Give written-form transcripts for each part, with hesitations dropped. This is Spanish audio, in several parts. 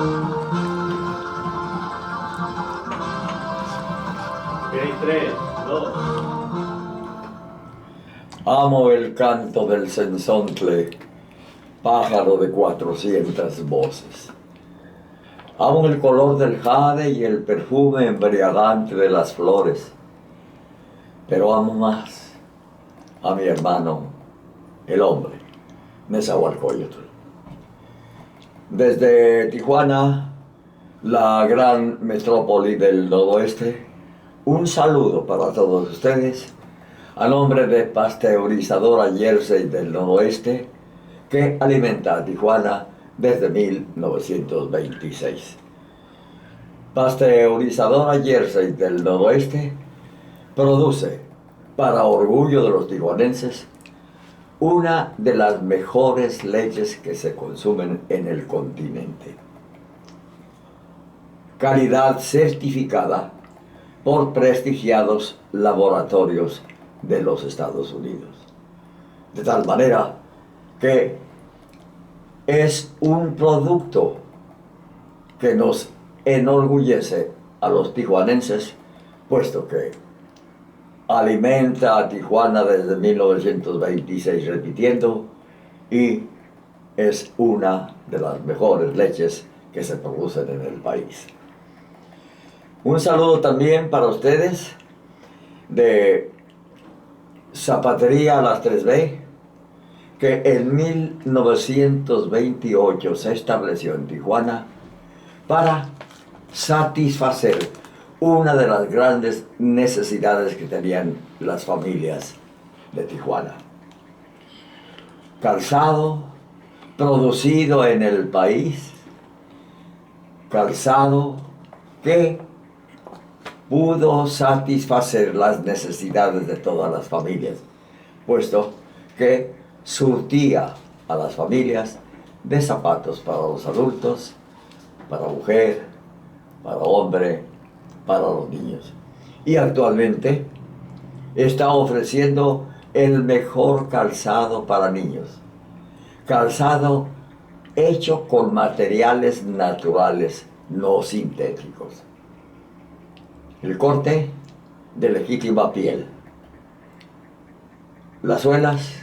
Ok, 3, 2. Amo el canto del censontle, pájaro de 400 voces. Amo el color del jade y el perfume embriagante de las flores. Pero amo más a mi hermano, el hombre, Nezahualcóyotl. Desde Tijuana, la gran metrópoli del noroeste, un saludo para todos ustedes, a nombre de Pasteurizadora Jersey del Noroeste, que alimenta a Tijuana desde 1926. Pasteurizadora Jersey del Noroeste produce, para orgullo de los tijuanenses, una de las mejores leches que se consumen en el continente. Calidad certificada por prestigiados laboratorios de los Estados Unidos. De tal manera que es un producto que nos enorgullece a los tijuanenses, puesto que alimenta a Tijuana desde 1926, repitiendo, y es una de las mejores leches que se producen en el país. Un saludo también para ustedes de Zapatería Las 3B, que en 1928 se estableció en Tijuana para satisfacer una de las grandes necesidades que tenían las familias de Tijuana. Calzado producido en el país, calzado que pudo satisfacer las necesidades de todas las familias, puesto que surtía a las familias de zapatos para los adultos, para mujer, para hombre, para los niños. Y actualmente está ofreciendo el mejor calzado para niños. Calzado hecho con materiales naturales, no sintéticos. El corte de legítima piel. Las suelas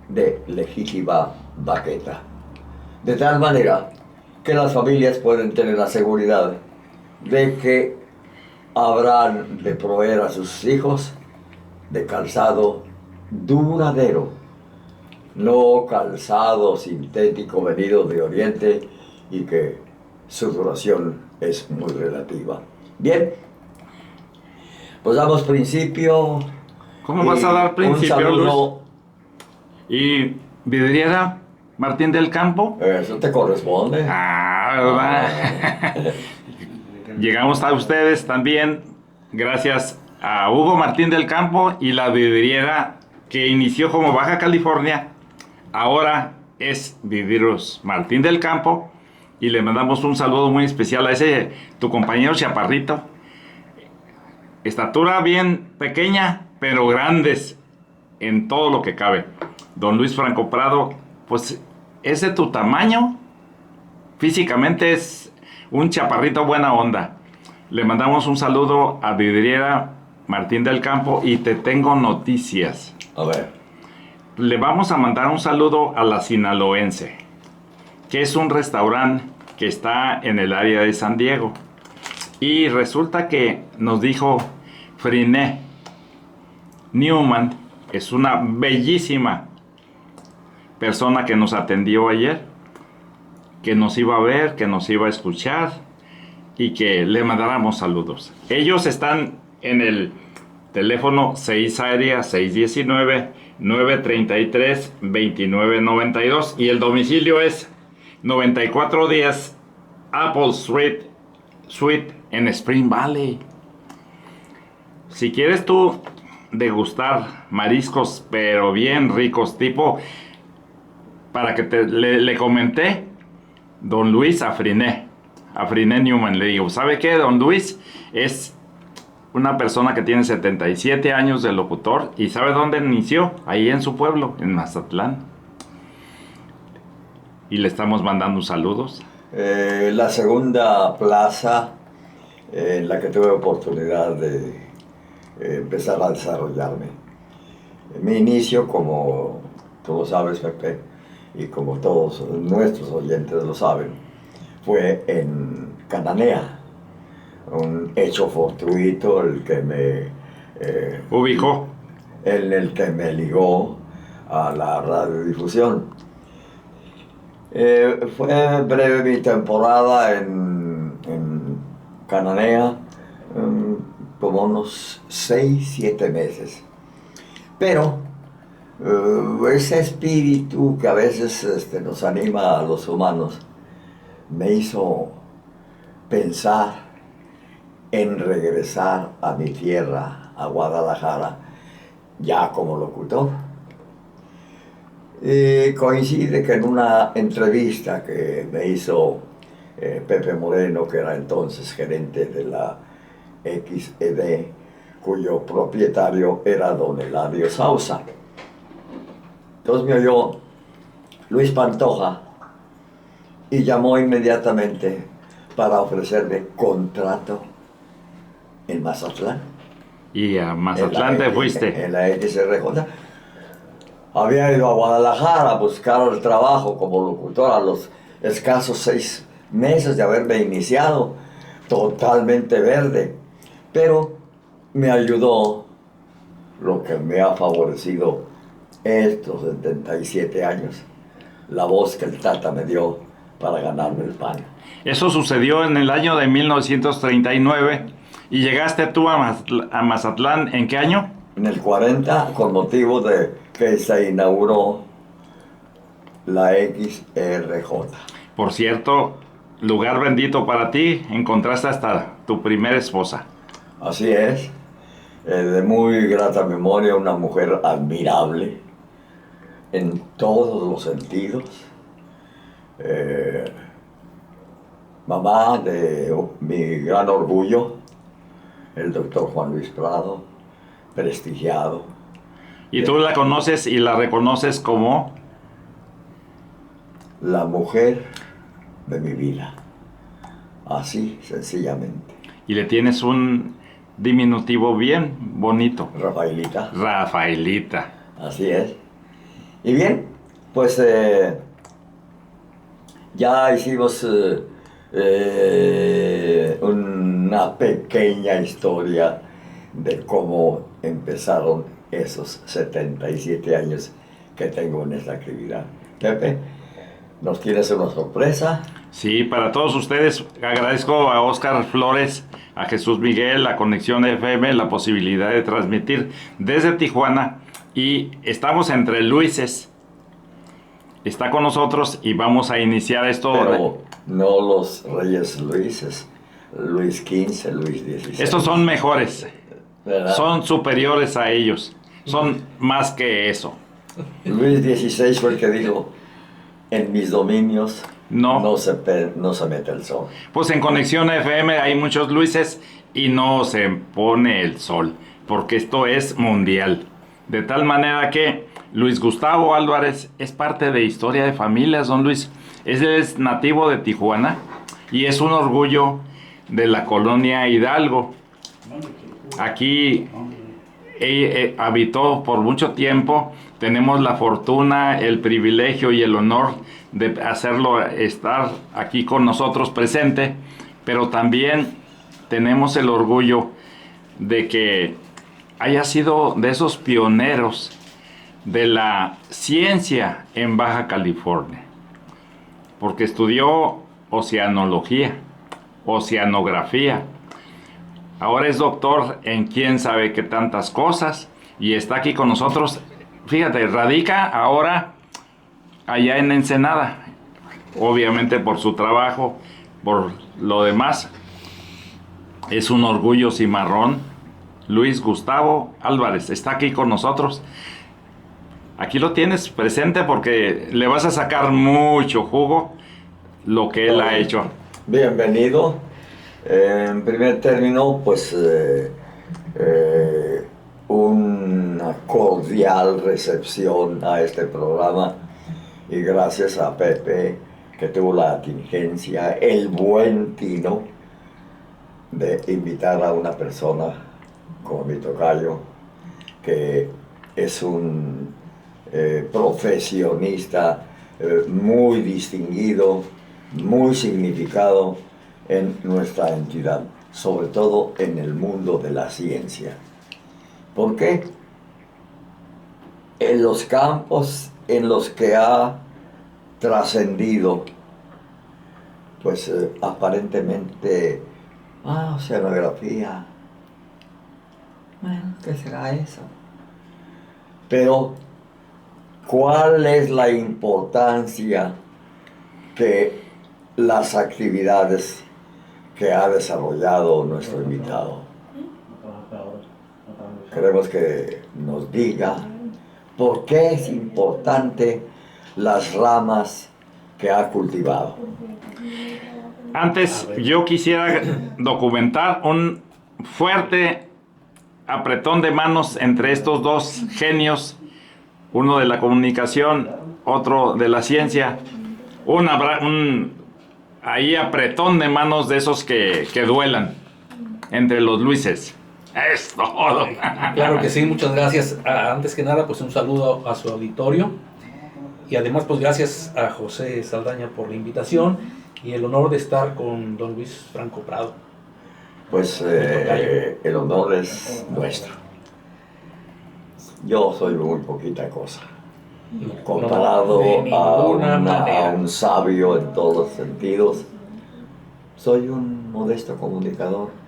de legítima baqueta. De tal manera que las familias pueden tener la seguridad de que habrán de proveer a sus hijos de calzado duradero, no calzado sintético venido de Oriente y que su duración es muy relativa. Bien, pues damos principio. ¿Cómo vas a dar principio, un saludo, Luis? ¿Y vidriera Martín del Campo? Eso te corresponde. ¿Verdad? Llegamos a ustedes también gracias a Hugo Martín del Campo y la vidriera que inició como Baja California, ahora es Vidrieros Martín del Campo, y le mandamos un saludo muy especial a ese tu compañero chaparrito, estatura bien pequeña pero grandes en todo lo que cabe, don Luis Franco Prado. Pues es de tu tamaño, físicamente es un chaparrito buena onda. Le mandamos un saludo a Vidriera Martín del Campo y te tengo noticias. A ver. Le vamos a mandar un saludo a La Sinaloense, que es un restaurante que está en el área de San Diego. Y resulta que nos dijo Friné Newman, es una bellísima persona que nos atendió ayer, que nos iba a ver, que nos iba a escuchar y que le mandáramos saludos. Ellos están en el teléfono 6 área 619-933-2992 y el domicilio es 9410 Apple Street Suite en Spring Valley. Si quieres tú degustar mariscos pero bien ricos, tipo para que le comenté don Luis a Friné Newman, le digo, ¿sabe qué? Don Luis es una persona que tiene 77 años de locutor y ¿sabe dónde inició? Ahí en su pueblo, en Mazatlán. Y le estamos mandando saludos. La segunda plaza en la que tuve oportunidad de empezar a desarrollarme. Mi inicio, como tú lo sabes, Pepe, y como todos nuestros oyentes lo saben, fue en Cananea, un hecho fortuito el que Ubicó. en el que me ligó a la radiodifusión. Fue breve mi temporada en Cananea, como unos 6, 7 meses. Pero ese espíritu que a veces nos anima a los humanos me hizo pensar en regresar a mi tierra, a Guadalajara, ya como locutor. Coincide que en una entrevista que me hizo Pepe Moreno, que era entonces gerente de la XED, cuyo propietario era don Eladio Sauza. Entonces me oyó Luis Pantoja y llamó inmediatamente para ofrecerme contrato en Mazatlán. Y a Mazatlán te fuiste. En la XRJ. Había ido a Guadalajara a buscar el trabajo como locutor a los escasos 6 meses de haberme iniciado, totalmente verde. Pero me ayudó lo que me ha favorecido estos 77 años, la voz que el Tata me dio para ganarme el pan. Eso sucedió en el año de 1939. ¿Y llegaste tú a Mazatlán en qué año? En el 40, con motivo de que se inauguró la XRJ. Por cierto, lugar bendito para ti, encontraste hasta tu primera esposa. Así es, de muy grata memoria, una mujer admirable en todos los sentidos. Mamá de mi gran orgullo, el doctor Juan Luis Prado, prestigiado. Y tú la conoces y la reconoces como La mujer de mi vida, así sencillamente. y le tienes un diminutivo bien bonito. Rafaelita. Rafaelita. Así es. Y bien, pues ya hicimos una pequeña historia de cómo empezaron esos 77 años que tengo en esta actividad. Pepe, ¿nos tienes una sorpresa? Sí, para todos ustedes agradezco a Óscar Flores, a Jesús Miguel, a Conexión FM, la posibilidad de transmitir desde Tijuana. Y estamos entre Luises. Está con nosotros y vamos a iniciar esto. Pero no los Reyes Luises, Luis XV, Luis XVI. Estos son mejores, ¿verdad? son superiores a ellos, son más que eso. Luis XVI fue el que dijo, en mis dominios no se mete el sol. Pues en Conexión FM hay muchos Luises y no se pone el sol, porque esto es mundial. De tal manera que Luis Gustavo Álvarez es parte de Historia de Familias, don Luis. Él es nativo de Tijuana y es un orgullo de la colonia Hidalgo. Aquí habitó por mucho tiempo. Tenemos la fortuna, el privilegio y el honor de hacerlo estar aquí con nosotros presente, pero también tenemos el orgullo de que haya sido de esos pioneros de la ciencia en Baja California, porque estudió oceanología, oceanografía. Ahora es doctor en quién sabe qué tantas cosas y está aquí con nosotros. Fíjate, radica ahora allá en Ensenada, obviamente por su trabajo, por lo demás. Es un orgullo cimarrón. Luis Gustavo Álvarez está aquí con nosotros. Aquí lo tienes presente porque le vas a sacar mucho jugo lo que él ha hecho. Bienvenido. En primer término, pues una cordial recepción a este programa y gracias a Pepe que tuvo la tingencia, el buen tino de invitar a una persona como mi tocayo, que es un profesionista muy distinguido, muy significado en nuestra entidad, sobre todo en el mundo de la ciencia. ¿Por qué? En los campos en los que ha trascendido, pues aparentemente, oceanografía, bueno, ¿qué será eso? Pero, ¿cuál es la importancia que las actividades que ha desarrollado nuestro invitado? Queremos que nos diga por qué es importante las ramas que ha cultivado. Antes yo quisiera documentar un fuerte apretón de manos entre estos dos genios, uno de la comunicación, otro de la ciencia, un ahí apretón de manos de esos que duelan entre los Luises. Es todo. Claro que sí, muchas gracias. Antes que nada, pues un saludo a su auditorio y además pues gracias a José Saldaña por la invitación y el honor de estar con don Luis Franco Prado. Pues el honor es nuestro. Yo soy muy poquita cosa, comparado a un sabio en todos los sentidos. Soy un modesto comunicador.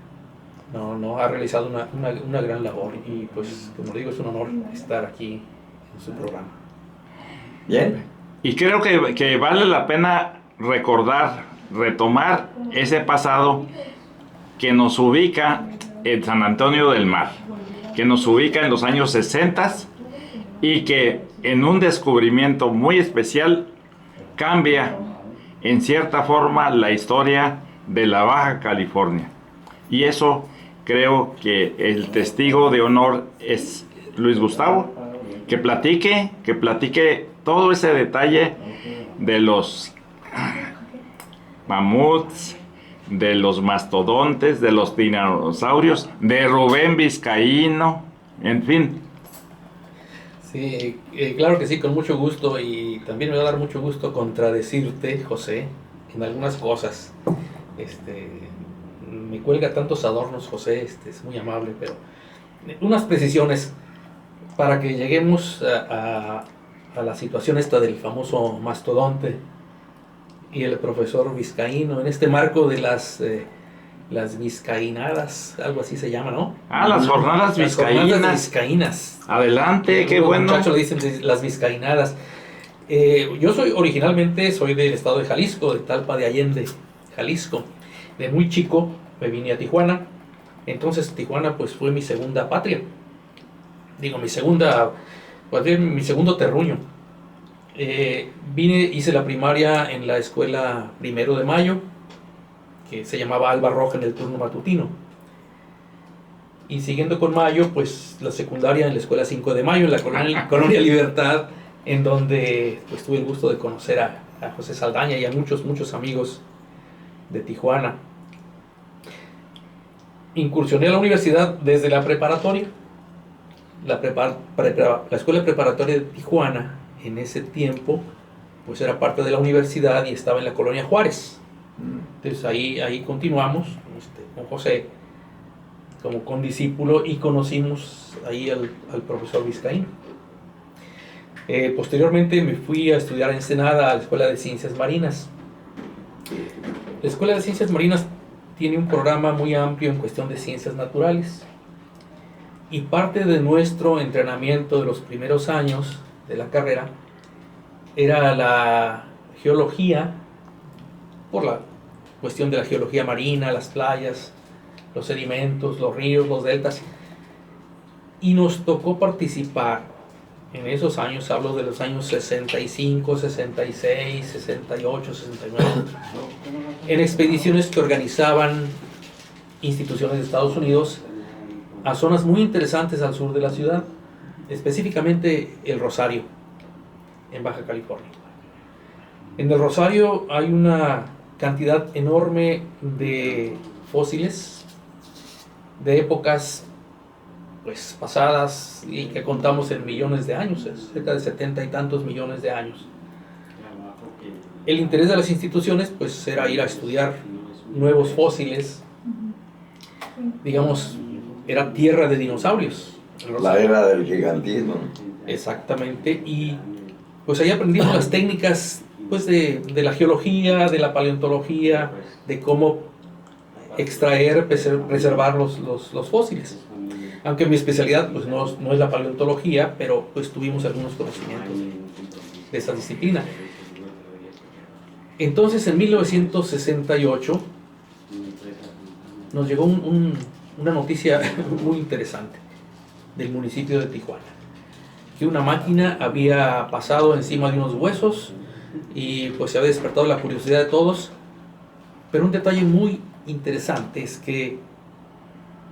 No, ha realizado una gran labor y pues como le digo, es un honor estar aquí en su programa. Bien. Y creo que vale la pena recordar, retomar ese pasado que nos ubica en San Antonio del Mar, que nos ubica en los años 60 y que en un descubrimiento muy especial cambia en cierta forma la historia de la Baja California. Y eso creo que el testigo de honor es Luis Gustavo, que platique todo ese detalle de los mamuts, de los mastodontes, de los dinosaurios, de Rubén Vizcaíno, en fin. Sí, claro que sí, con mucho gusto, y también me va a dar mucho gusto contradecirte, José, en algunas cosas. Me cuelga tantos adornos, José, es muy amable, pero unas precisiones para que lleguemos a la situación esta del famoso mastodonte y el profesor Vizcaíno, en este marco de las vizcaínadas, algo así se llama, ¿no? Las jornadas vizcaínas. Jornadas vizcaínas. Adelante, qué Los bueno. muchachos le dicen las vizcaínadas. Yo originalmente soy del estado de Jalisco, de Talpa de Allende, Jalisco. De muy chico me vine a Tijuana. Entonces Tijuana pues fue mi segunda patria. Digo, mi segundo terruño. Hice la primaria en la escuela 1 de Mayo, que se llamaba Alba Roja en el turno matutino. Y siguiendo con Mayo, pues la secundaria en la escuela 5 de Mayo, en la colonia Libertad, en donde pues tuve el gusto de conocer a José Saldaña y a muchos amigos de Tijuana. Incursioné a la universidad desde la preparatoria. La escuela preparatoria de Tijuana en ese tiempo pues era parte de la universidad y estaba en la colonia Juárez. Entonces ahí continuamos con José como condiscípulo y conocimos ahí al profesor Vizcaíno. Posteriormente me fui a estudiar a Ensenada a la Escuela de Ciencias Marinas. La Escuela de Ciencias Marinas tiene un programa muy amplio en cuestión de ciencias naturales y parte de nuestro entrenamiento de los primeros años de la carrera era la geología, por la cuestión de la geología marina, las playas, los sedimentos, los ríos, los deltas, y nos tocó participar en esos años, hablo de los años 65, 66, 68, 69, en expediciones que organizaban instituciones de Estados Unidos a zonas muy interesantes al sur de la ciudad, específicamente el Rosario, en Baja California. En el Rosario hay una cantidad enorme de fósiles de épocas pues pasadas y que contamos en millones de años, cerca de 70 y tantos millones de años. El interés de las instituciones pues era ir a estudiar nuevos fósiles, digamos, era tierra de dinosaurios. La era del gigantismo. Exactamente, y pues ahí aprendimos las técnicas pues de la geología, de la paleontología, de cómo extraer, preservar los fósiles. Aunque mi especialidad pues no es la paleontología, pero pues tuvimos algunos conocimientos de esa disciplina. Entonces en 1968 nos llegó una noticia muy interesante del municipio de Tijuana, que una máquina había pasado encima de unos huesos y pues se había despertado la curiosidad de todos. Pero un detalle muy interesante es que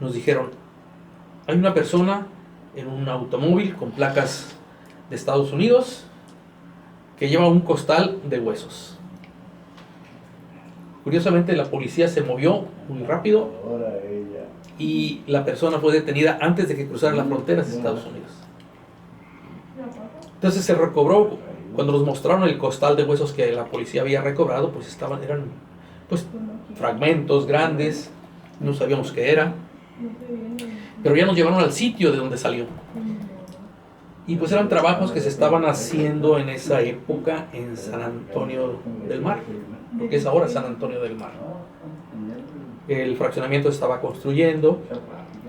nos dijeron, hay una persona en un automóvil con placas de Estados Unidos que lleva un costal de huesos. Curiosamente la policía se movió muy rápido y la persona fue detenida antes de que cruzara las fronteras de Estados Unidos. Entonces se recobró, cuando nos mostraron el costal de huesos que la policía había recobrado, pues eran pues fragmentos grandes, no sabíamos qué era, pero ya nos llevaron al sitio de donde salió. Y pues eran trabajos que se estaban haciendo en esa época en San Antonio del Mar, lo que es ahora San Antonio del Mar. El fraccionamiento se estaba construyendo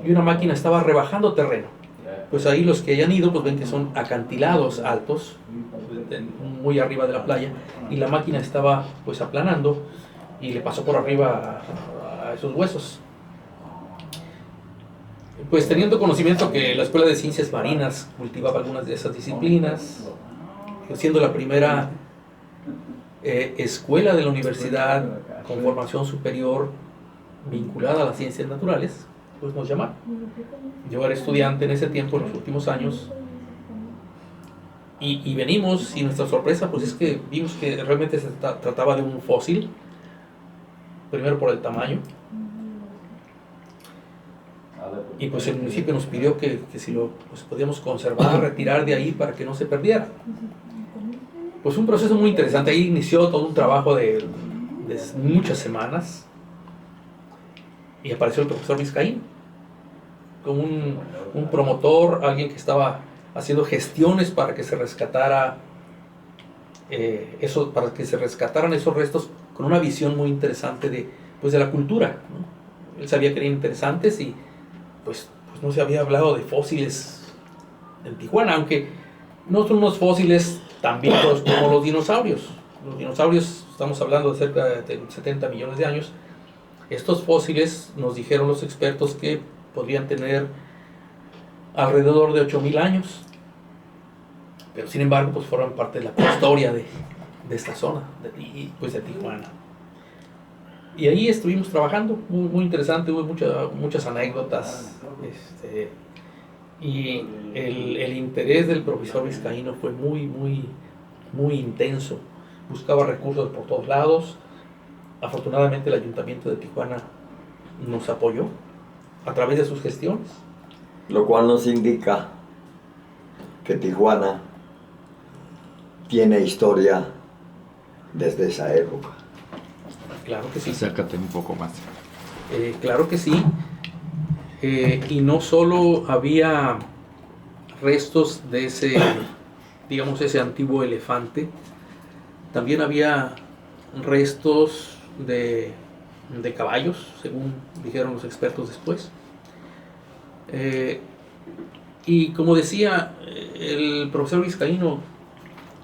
y una máquina estaba rebajando terreno. Pues ahí los que hayan ido pues ven que son acantilados altos, muy arriba de la playa, y la máquina estaba pues aplanando y le pasó por arriba a esos huesos. Pues teniendo conocimiento que la Escuela de Ciencias Marinas cultivaba algunas de esas disciplinas, siendo la primera escuela de la universidad con formación superior vinculada a las ciencias naturales, pues nos llamaron. Yo era estudiante en ese tiempo, en los últimos años, y venimos, y nuestra sorpresa pues es que vimos que realmente se trataba de un fósil, primero por el tamaño, y pues el municipio nos pidió que si lo pues, podíamos conservar, retirar de ahí para que no se perdiera. Pues un proceso muy interesante. Ahí inició todo un trabajo de muchas semanas y apareció el profesor Vizcaíno como un promotor, alguien que estaba haciendo gestiones para que se rescatara para que se rescataran esos restos, con una visión muy interesante de la cultura, ¿no? Él sabía que eran interesantes y pues no se había hablado de fósiles en Tijuana, aunque no son unos fósiles tan viejos como los dinosaurios. Los dinosaurios, estamos hablando de cerca de 70 millones de años. Estos fósiles, nos dijeron los expertos, que podrían tener alrededor de 8,000 años. Pero sin embargo, pues forman parte de la historia de esta zona, de Tijuana. Y ahí estuvimos trabajando, muy, muy interesante, hubo muchas anécdotas. Y el interés del profesor Vizcaíno fue muy, muy, muy intenso. Buscaba recursos por todos lados. Afortunadamente el Ayuntamiento de Tijuana nos apoyó a través de sus gestiones. Lo cual nos indica que Tijuana tiene historia desde esa época. Claro que sí. Acércate un poco más. Claro que sí. Y no solo había restos de ese antiguo elefante, también había restos de caballos, según dijeron los expertos después. Y como decía, el profesor Vizcaíno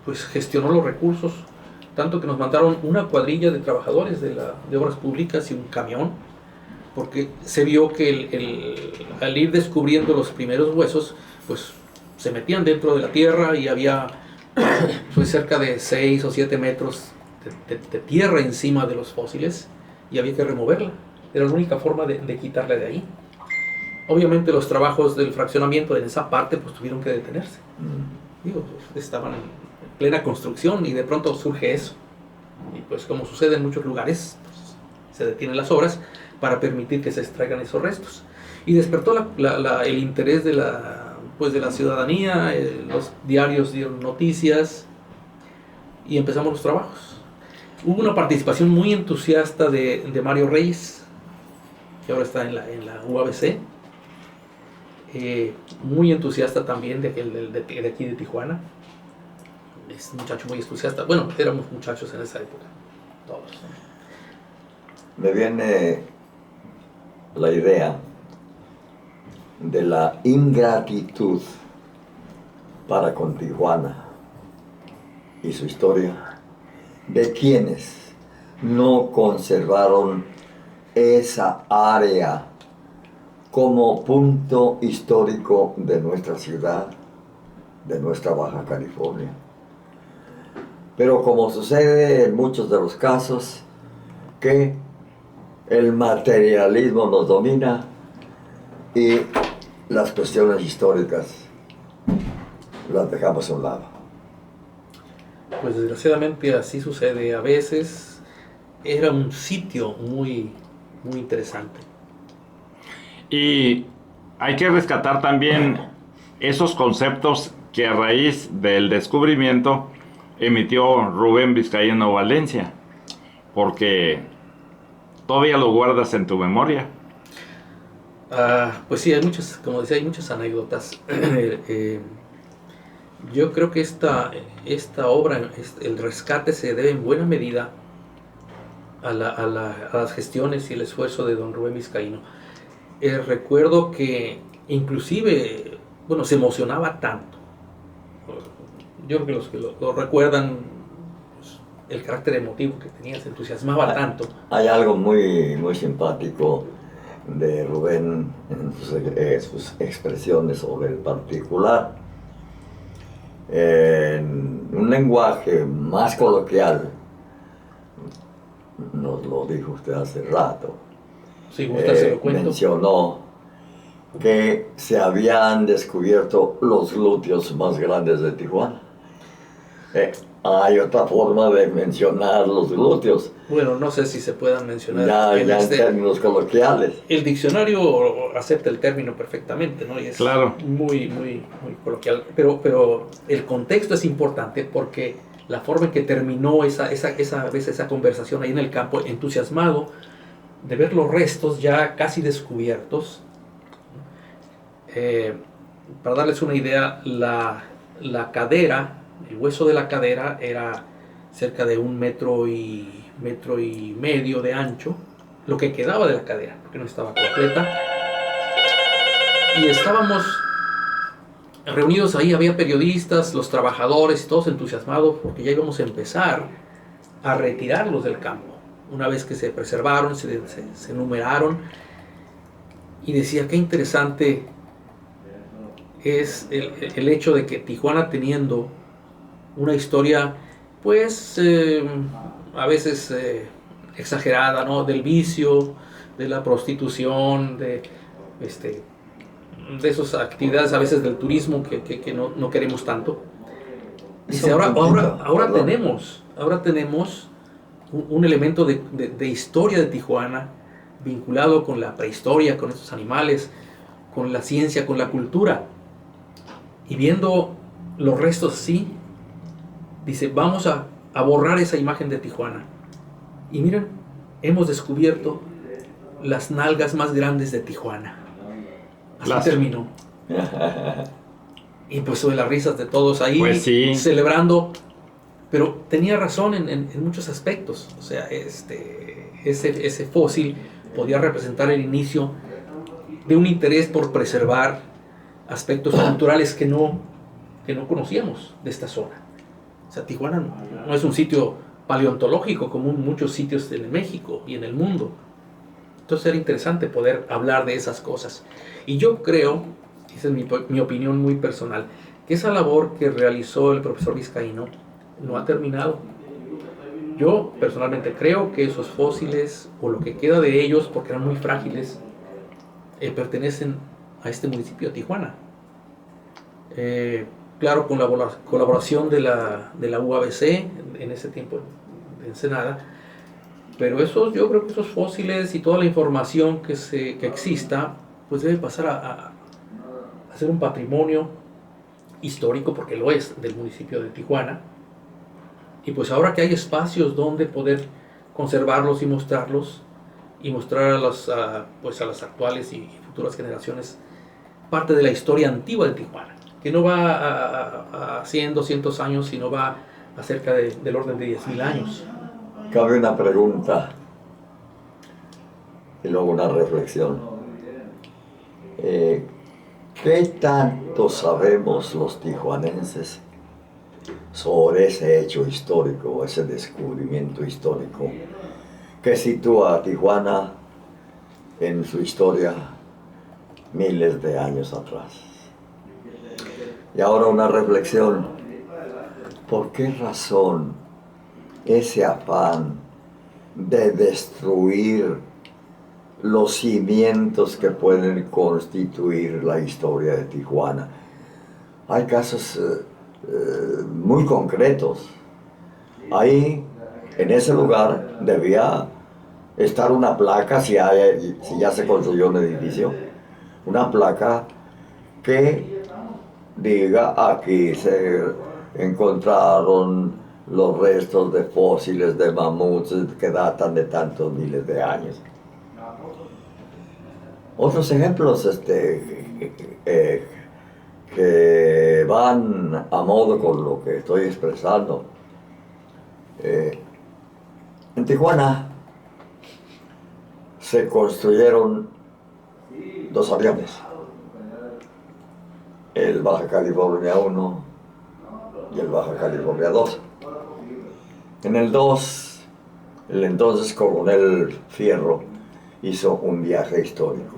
pues gestionó los recursos, tanto que nos mandaron una cuadrilla de trabajadores de obras públicas y un camión, porque se vio que al ir descubriendo los primeros huesos, pues se metían dentro de la tierra y había pues cerca de 6 o 7 metros de tierra encima de los fósiles y había que removerla. Era la única forma de quitarla de ahí. Obviamente los trabajos del fraccionamiento en esa parte pues tuvieron que detenerse. Estaban en plena construcción y de pronto surge eso. Y pues como sucede en muchos lugares, pues, se detienen las obras para permitir que se extraigan esos restos. Y despertó el interés de la ciudadanía, los diarios dieron noticias y empezamos los trabajos. Hubo una participación muy entusiasta de Mario Reyes, que ahora está en la UABC, muy entusiasta también de aquí de Tijuana. Es un muchacho muy entusiasta. Bueno, éramos muchachos en esa época, todos. Me viene la idea de la ingratitud para con Tijuana y su historia de quienes no conservaron esa área como punto histórico de nuestra ciudad, de nuestra Baja California. Pero como sucede en muchos de los casos, que el materialismo nos domina y las cuestiones históricas las dejamos a un lado. Pues desgraciadamente así sucede. A veces era un sitio muy, muy interesante. Y hay que rescatar también esos conceptos que a raíz del descubrimiento emitió Rubén Vizcaíno Valencia, porque todavía lo guardas en tu memoria. Pues sí, hay muchas, como decía, hay muchas anécdotas. Yo creo que esta obra, el rescate, se debe en buena medida a las gestiones y el esfuerzo de don Rubén Vizcaíno. Recuerdo que inclusive, bueno, se emocionaba tanto. Yo creo que los que lo recuerdan, pues, el carácter emotivo que tenía, se entusiasmaba tanto. Hay algo muy, muy simpático de Rubén en sus expresiones sobre el particular. En un lenguaje más coloquial, nos lo dijo usted hace rato, Si gusta, se lo cuento. mencionó que se habían descubierto los glúteos más grandes de Tijuana. Hay otra forma de mencionar los glúteos, Bueno, no sé si se puedan mencionar ya en términos coloquiales. El diccionario acepta el término perfectamente, ¿no? Y es Claro. muy, muy, muy coloquial. Pero el contexto es importante porque la forma en que terminó esa conversación ahí en el campo, entusiasmado de ver los restos ya casi descubiertos. Para darles una idea, la cadera, el hueso de la cadera era cerca de 1,5 metros de ancho, lo que quedaba de la cadera, porque no estaba completa. Y estábamos reunidos ahí, había periodistas, los trabajadores, todos entusiasmados porque ya íbamos a empezar a retirarlos del campo. Una vez que se preservaron, se numeraron, y decía, qué interesante es el hecho de que Tijuana, teniendo una historia, pues, a veces exagerada, ¿no? Del vicio, de la prostitución, de esas actividades a veces del turismo que no queremos tanto. Dice, ahora tenemos un elemento de historia de Tijuana vinculado con la prehistoria, con estos animales, con la ciencia, con la cultura. Y viendo los restos así, dice, vamos a borrar esa imagen de Tijuana. Y miren, hemos descubierto las nalgas más grandes de Tijuana. Así terminó. Y pues sobre las risas de todos ahí, pues sí, celebrando. Pero tenía razón en muchos aspectos. O sea, ese fósil podía representar el inicio de un interés por preservar aspectos culturales que no conocíamos de esta zona. O sea, Tijuana no es un sitio paleontológico como muchos sitios en México y en el mundo. Entonces era interesante poder hablar de esas cosas. Y yo creo, esa es mi opinión muy personal, que esa labor que realizó el profesor Vizcaíno no ha terminado. Yo personalmente creo que esos fósiles, o lo que queda de ellos, porque eran muy frágiles, pertenecen a este municipio de Tijuana. Claro, con la colaboración de la UABC en ese tiempo, de Ensenada. Pero yo creo que esos fósiles y toda la información que exista, pues debe pasar a ser un patrimonio histórico, porque lo es, del municipio de Tijuana. Y pues ahora que hay espacios donde poder conservarlos y mostrar a las actuales y futuras generaciones parte de la historia antigua de Tijuana, que no va a 100, 200 años, sino va a cerca del orden de 10,000 años. Cabe una pregunta y luego una reflexión. ¿Qué tanto sabemos los tijuanenses sobre ese hecho histórico, ese descubrimiento histórico que sitúa a Tijuana en su historia miles de años atrás? Y ahora una reflexión. ¿Por qué razón ese afán de destruir los cimientos que pueden constituir la historia de Tijuana? Hay casos muy concretos. Ahí, en ese lugar, debía estar una placa, si ya se construyó un edificio, una placa que diga: aquí se encontraron los restos de fósiles de mamuts que datan de tantos miles de años. Otros ejemplos que van a modo con lo que estoy expresando. En Tijuana se construyeron 2 aviones, el Baja California 1 y el Baja California 2. En el 2, el entonces coronel Fierro hizo un viaje histórico,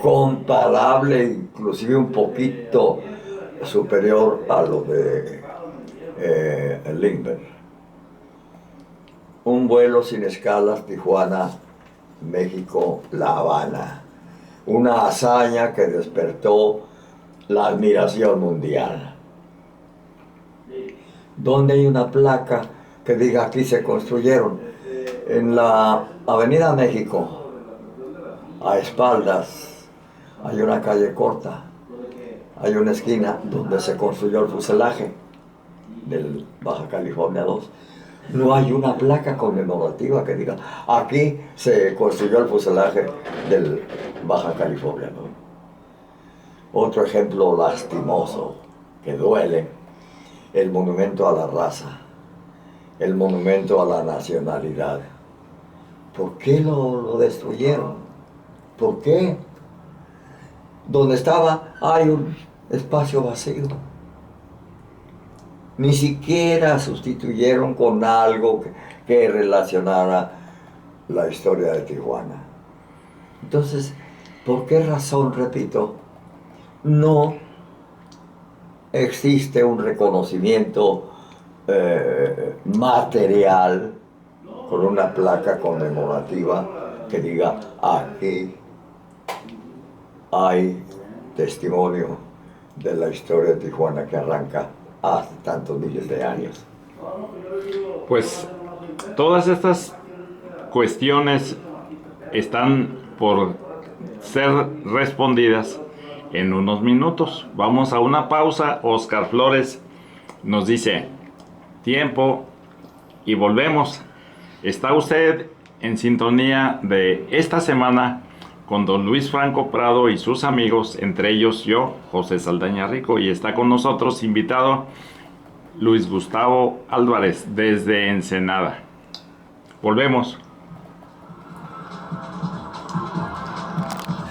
comparable, inclusive un poquito superior a lo de Lindbergh. Un vuelo sin escalas, Tijuana, México, La Habana. Una hazaña que despertó la admiración mundial. ¿Dónde hay una placa que diga aquí se construyeron? En la Avenida México, a espaldas, hay una calle corta, hay una esquina donde se construyó el fuselaje del Baja California 2. No hay una placa conmemorativa que diga aquí se construyó el fuselaje del Baja California 2. Otro ejemplo lastimoso que duele: el monumento a la raza, el monumento a la nacionalidad. ¿Por qué lo destruyeron? ¿Por qué? Donde estaba hay un espacio vacío. Ni siquiera sustituyeron con algo que relacionara la historia de Tijuana. Entonces, ¿por qué razón, repito, no existe un reconocimiento material con una placa conmemorativa que diga aquí hay testimonio de la historia de Tijuana que arranca hace tantos miles de años? Pues todas estas cuestiones están por ser respondidas en unos minutos. Vamos a una pausa. Oscar Flores nos dice tiempo y volvemos. Está usted en sintonía de esta semana con don Luis Franco Prado y sus amigos, entre ellos yo, José Saldaña Rico, y está con nosotros invitado Luis Gustavo Álvarez desde Ensenada. Volvemos.